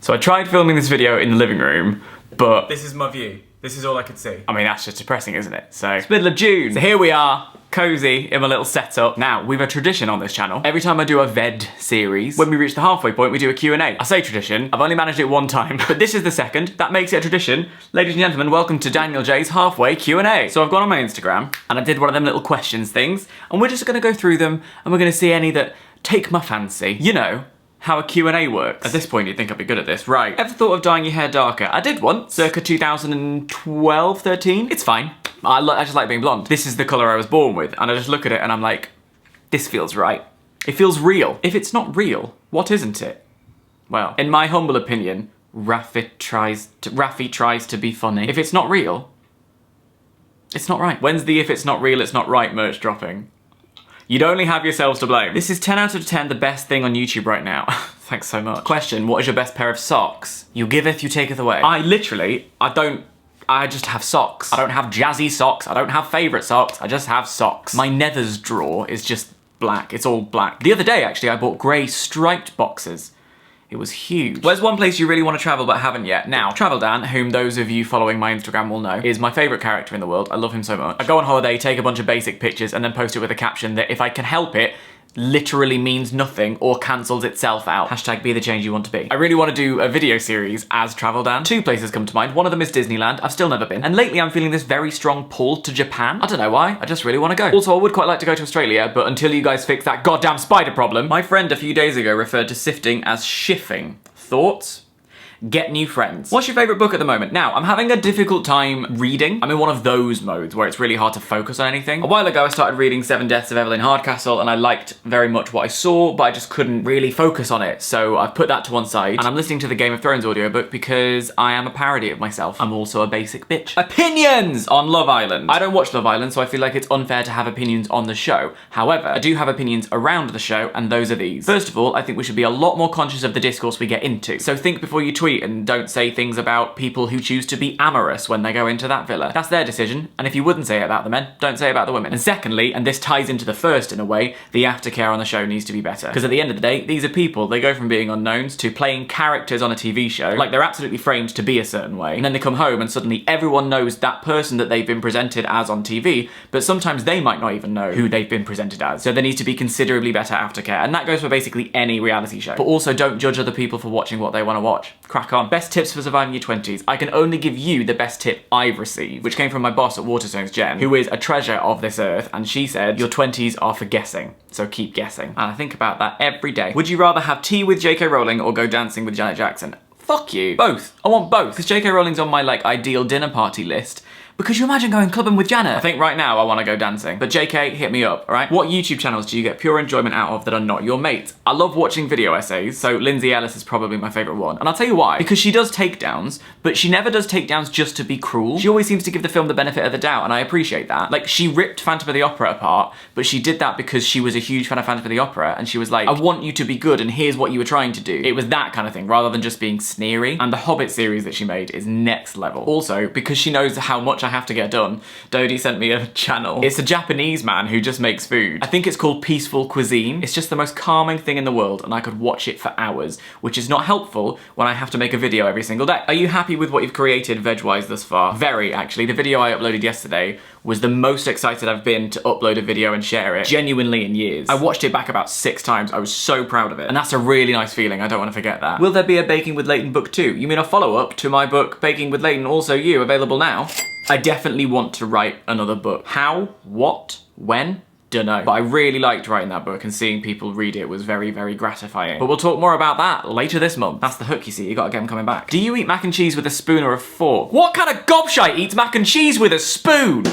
So I tried filming this video in the living room, but This is my view. This is all I could see. I mean, that's just depressing, isn't it? So it's middle of June. So here we are, cozy in my little setup. Now, we've a tradition on this channel. Every time I do a VED series, when we reach the halfway point, we do a Q&A. I say tradition, I've only managed it one time, but this is the second. That makes it a tradition. Ladies and gentlemen, welcome to Daniel J's Halfway Q&A. So I've gone on my Instagram, and I did one of them little questions things, and we're just gonna go through them, and we're gonna see any that take my fancy. You know, how a Q&A works. At this point, you'd think I'd be good at this. Right. Ever thought of dyeing your hair darker? I did once, circa 2012, 13. It's fine. I just like being blonde. This is the colour I was born with, and I just look at it and I'm like, this feels right. It feels real. If it's not real, what isn't it? Well, in my humble opinion, Raffi tries to be funny. If it's not real, it's not right. When's the if it's not real, it's not right merch dropping? You'd only have yourselves to blame. This is 10 out of 10 the best thing on YouTube right now. Thanks so much. Question, what is your best pair of socks? You giveth, you taketh away. I just have socks. I don't have jazzy socks. I don't have favourite socks. I just have socks. My nethers drawer is just black. It's all black. The other day, actually, I bought grey striped boxers. It was huge. Where's one place you really want to travel but haven't yet? Now, Travel Dan, whom those of you following my Instagram will know, is my favourite character in the world. I love him so much. I go on holiday, take a bunch of basic pictures, and then post it with a caption that, if I can help it, literally means nothing or cancels itself out. Hashtag be the change you want to be. I really want to do a video series as Travel Dan. Two places come to mind. One of them is Disneyland. I've still never been. And lately I'm feeling this very strong pull to Japan. I don't know why. I just really want to go. Also, I would quite like to go to Australia, but until you guys fix that goddamn spider problem. My friend a few days ago referred to sifting as shiffing. Thoughts? Get new friends. What's your favourite book at the moment? Now, I'm having a difficult time reading. I'm in one of those modes where it's really hard to focus on anything. A while ago, I started reading Seven Deaths of Evelyn Hardcastle, and I liked very much what I saw, but I just couldn't really focus on it. So I've put that to one side, and I'm listening to the Game of Thrones audiobook because I am a parody of myself. I'm also a basic bitch. Opinions on Love Island. I don't watch Love Island, so I feel like it's unfair to have opinions on the show. However, I do have opinions around the show, and those are these. First of all, I think we should be a lot more conscious of the discourse we get into. So think before you tweet, and don't say things about people who choose to be amorous when they go into that villa. That's their decision, and if you wouldn't say it about the men, don't say it about the women. And secondly, and this ties into the first in a way, the aftercare on the show needs to be better. Because at the end of the day, these are people. They go from being unknowns to playing characters on a TV show, like they're absolutely framed to be a certain way, and then they come home and suddenly everyone knows that person that they've been presented as on TV, but sometimes they might not even know who they've been presented as. So there needs to be considerably better aftercare, and that goes for basically any reality show. But also, don't judge other people for watching what they want to watch. Crack on. Best tips for surviving your 20s. I can only give you the best tip I've received, which came from my boss at Waterstones, Jen, who is a treasure of this earth, and she said, your 20s are for guessing, so keep guessing. And I think about that every day. Would you rather have tea with JK Rowling or go dancing with Janet Jackson? Fuck you. Both. I want both. Because JK Rowling's on my, like, ideal dinner party list. But could you imagine going clubbing with Janet? I think right now I want to go dancing. But JK, hit me up, alright? What YouTube channels do you get pure enjoyment out of that are not your mates? I love watching video essays, so Lindsay Ellis is probably my favourite one. And I'll tell you why. Because she does takedowns, but she never does takedowns just to be cruel. She always seems to give the film the benefit of the doubt, and I appreciate that. Like, she ripped Phantom of the Opera apart, but she did that because she was a huge fan of Phantom of the Opera, and she was like, I want you to be good, and here's what you were trying to do. It was that kind of thing, rather than just being sneery. And the Hobbit series that she made is next level. Also, because she knows how much I have to get done, Dodie sent me a channel. It's a Japanese man who just makes food. I think it's called Peaceful Cuisine. It's just the most calming thing in the world, and I could watch it for hours, which is not helpful when I have to make a video every single day. Are you happy with what you've created veg-wise thus far? Very, actually. The video I uploaded yesterday was the most excited I've been to upload a video and share it, genuinely, in years. I watched it back about 6 times. I was so proud of it, and that's a really nice feeling. I don't want to forget that. Will there be a Baking with Leighton book 2? You mean a follow-up to my book, Baking with Leighton, Also You, available now? I definitely want to write another book. How? What? When? Dunno. But I really liked writing that book, and seeing people read it was very, very gratifying. But we'll talk more about that later this month. That's the hook, you see. You gotta get them coming back. Do you eat mac and cheese with a spoon or a fork? What kind of gobshite eats mac and cheese with a spoon?